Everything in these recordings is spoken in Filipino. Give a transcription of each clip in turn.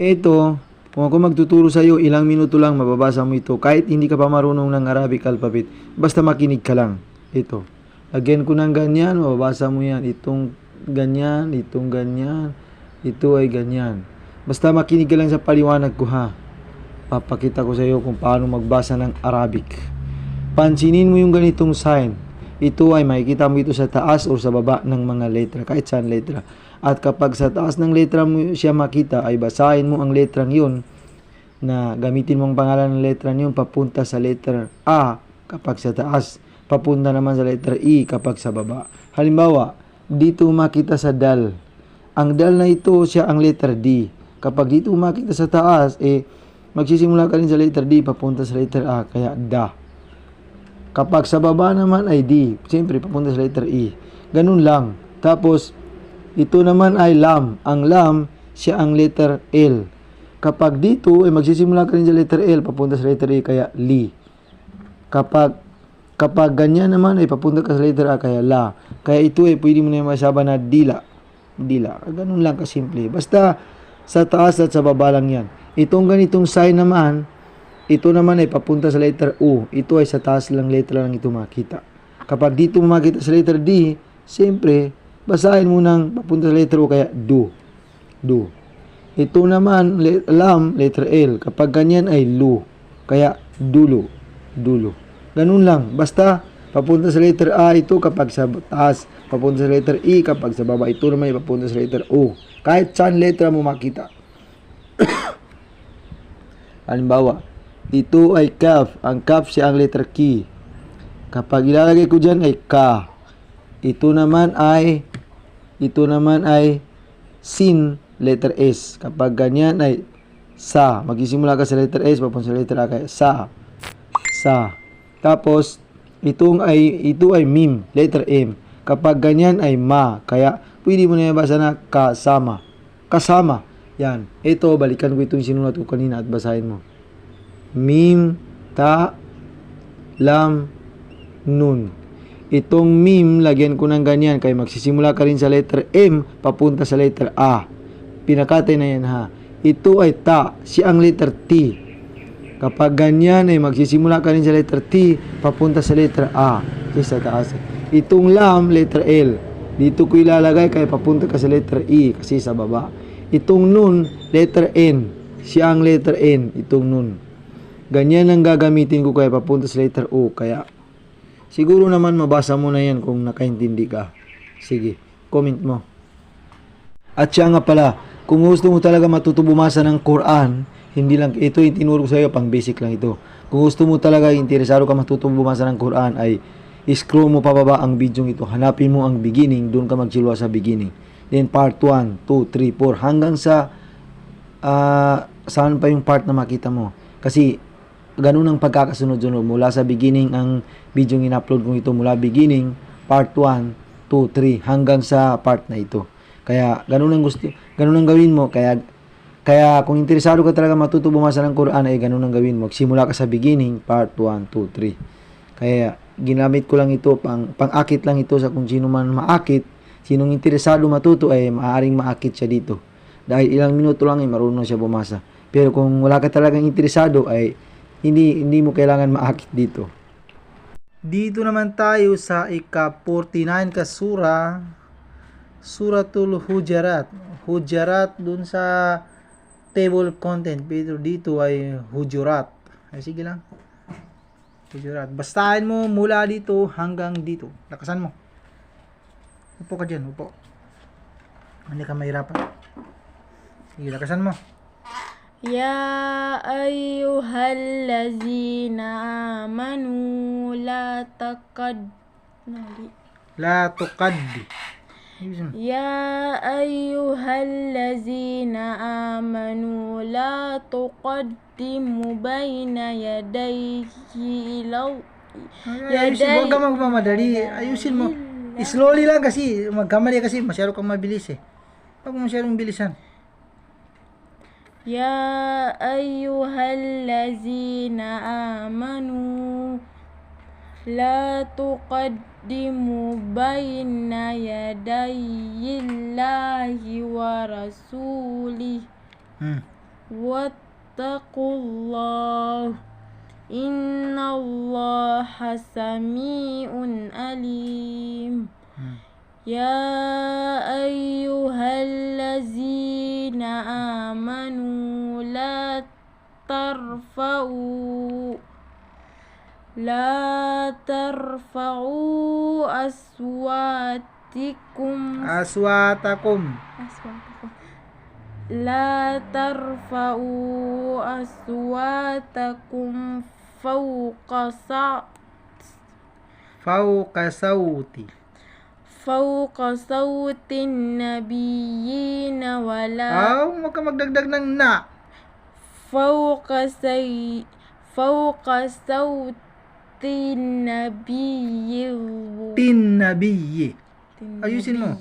Ito, kung ako magtuturo sa iyo, ilang minuto lang mababasa mo ito. Kahit hindi ka pa marunong ng Arabic alphabet, basta makinig ka lang. Ito. Lagyan ko ng ganyan, mababasa mo yan. Itong ganyan, itong ganyan, ito ay ganyan. Basta makinig ka lang sa paliwanag ko ha. Papakita ko sa iyo kung paano magbasa ng Arabic. Pansinin mo yung ganitong sign. Ito ay makikita mo ito sa taas o sa baba ng mga letra, kahit saan letra. At kapag sa taas ng letra mo siya makita, ay basahin mo ang letrang yun na gamitin mo ang pangalan ng letra yun papunta sa letter A kapag sa taas, papunta naman sa letter E kapag sa baba. Halimbawa, dito makita sa dal. Ang dal na ito siya ang letter D. Kapag dito makita sa taas, magsisimula ka rin sa letter D papunta sa letter A, kaya da. Kapag sa baba naman ay D, siyempre papunta sa letter E. Ganun lang. Tapos, ito naman ay lam. Ang lam, siya ang letter L. Kapag dito, ay magsisimula ka rin sa letter L, papunta sa letter E, kaya li. Kapag ganyan naman, ay papunta ka sa letter A, kaya la. Kaya ito ay pwede mo na masaba na dila. Dila. Ganun lang kasimple. Basta, sa taas at sa baba lang yan. Itong ganitong sign naman, ito naman ay papunta sa letter U. Ito ay sa taas lang letra lang ito makita. Kapag dito makita sa letter D, siyempre, basahin mo nang papunta sa letter U, kaya do. Do. Ito naman, lam, letter L. Kapag ganyan ay lu. Kaya dulo. Dulo. Ganun lang. Basta, papunta sa letter A ito kapag sa taas. Papunta sa letter E kapag sa baba. Ito naman ay papunta sa letter U. Kahit saan letra mo makita. Halimbawa, ito ay kaf. Ang kaf siya ang letter K. Kapag ilalagay ko dyan ay ka. Ito naman ay sin, letter S. Kapag ganyan ay sa. Magsisimula ka sa letter S, papunta sa letter A, kaya sa. Sa. Tapos, ito ay mim, letter M. Kapag ganyan ay ma. Kaya, pwede mo na basa na kasama. Kasama. Yan. Ito, balikan ko itong sinulat ko kanina at basahin mo. Mim, ta, lam, nun. Itong mim, lagyan ko ng ganyan. Kaya magsisimula ka rin sa letter M, papunta sa letter A. Pinakatay na yan ha. Ito ay ta, siya ang letter T. Kapag ganyan ay magsisimula ka rin sa letter T, papunta sa letter A. Kasi sa taas. Itong lam, letter L. Dito ko ilalagay kaya papunta ka sa letter E, kasi sa baba. Itong nun, letter N. Siya ang letter N, itong nun. Ganyan ang gagamitin ko kaya papunta sa letter O. Kaya, siguro naman mabasa mo na yan kung nakaintindi ka. Sige, comment mo. At siya nga pala, kung gusto mo talaga matuto bumasa ng Quran, hindi lang, ito yung tinuro ko sa iyo, pang basic lang ito. Kung gusto mo talaga, interesado ka matuto bumasa ng Quran, ay scroll mo pababa ang video ito. Hanapin mo ang beginning, doon ka magsilwa sa beginning. Then part 1, 2, 3, 4, hanggang sa saan pa yung part na makita mo. Kasi, ganun ang pagkakasunod-sunod. Mula sa beginning, ang video yung in-upload ko ito, mula beginning, part 1, 2, 3, hanggang sa part na ito. Kaya, ganun ang gawin mo. Kaya kung interesado ka talaga matuto bumasa ng Quran, ay ganun ang gawin mo. Magsimula ka sa beginning, part 1, 2, 3. Kaya, ginamit ko lang ito, pang-akit lang ito sa kung sino man maakit. Sinong interesado matuto, ay maaaring maakit siya dito. Dahil ilang minuto lang ay marunong siya bumasa. Pero kung wala ka talagang interesado, ay hindi mo kailangan maakit dito. Dito naman tayo sa ika-49 ka sura, Suratul Hujarat. Hujarat dun sa table content, pero dito ay Hujurat. Ay sige lang. Hujurat. Bastahin mo mula dito hanggang dito. Lakasan mo. Upo ka dyan, upo. Hindi ka mahirapan. Sige, lakasan mo. يا أيها الذين آمنوا لا tukaddi. يا أيها الذين آمنوا لا تقدموا بين يدي Huwag ka magmamadali. Ayusin mo. Slowly lang kasi. Magkamali kasi. Masyado kang mabilis eh. Huwag mo masyadong bilisan. يا أيها الذين آمنوا لا تقدموا بين يدي الله ورسوله wattaqullah innallaha sami'un alim. Ya ayyuhallazina amanu la tarfa'u aswatakum la tarfa'u aswatakum fawqa sautin nabiyina wala Huwag ka magdagdag ng na. fawqa sautin nabiyyi Nabiyyi. Ayusin mo.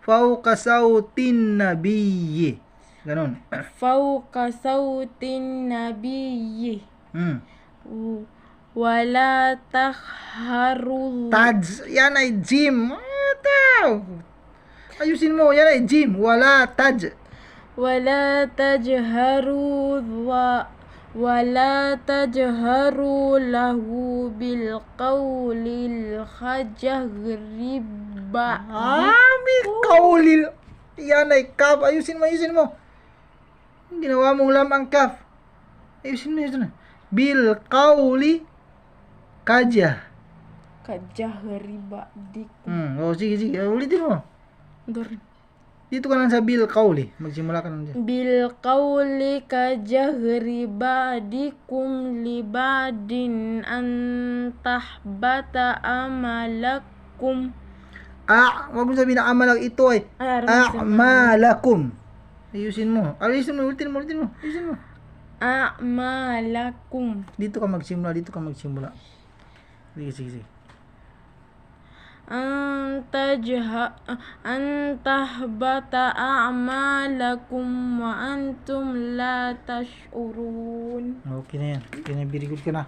Fauqa sautin nabiyyi. Ganon. fawqa sautin nabiyyi Hmm. wala takharul Taj. Yan ay Jim. Ayusin mo. Yan ay Jim. Wala taj. wala tajharu lahu bil qawlil khajahri Bil kaulil. Yan ay kaf. Ayusin mo. Ginawa mong lam ang kaf. Ayusin mo. Bil kauli kajah. kajahri ba'dik Sige. Ulitin mo. Dito ka lang sa bil kauli. Magsimula ka lang dyan. bil qawli kajahri ba'dikum li ba'din an tahbata amalakum. Wag mo sabihin na amalag, ito ay a'malakum. Ayusin mo. Ulitin mo. Ayusin mo. A'malakum. Dito ka magsimula. Sige. An tahbata a'malakum wa antum la tash'urun. Okay na yan. Very good ka na.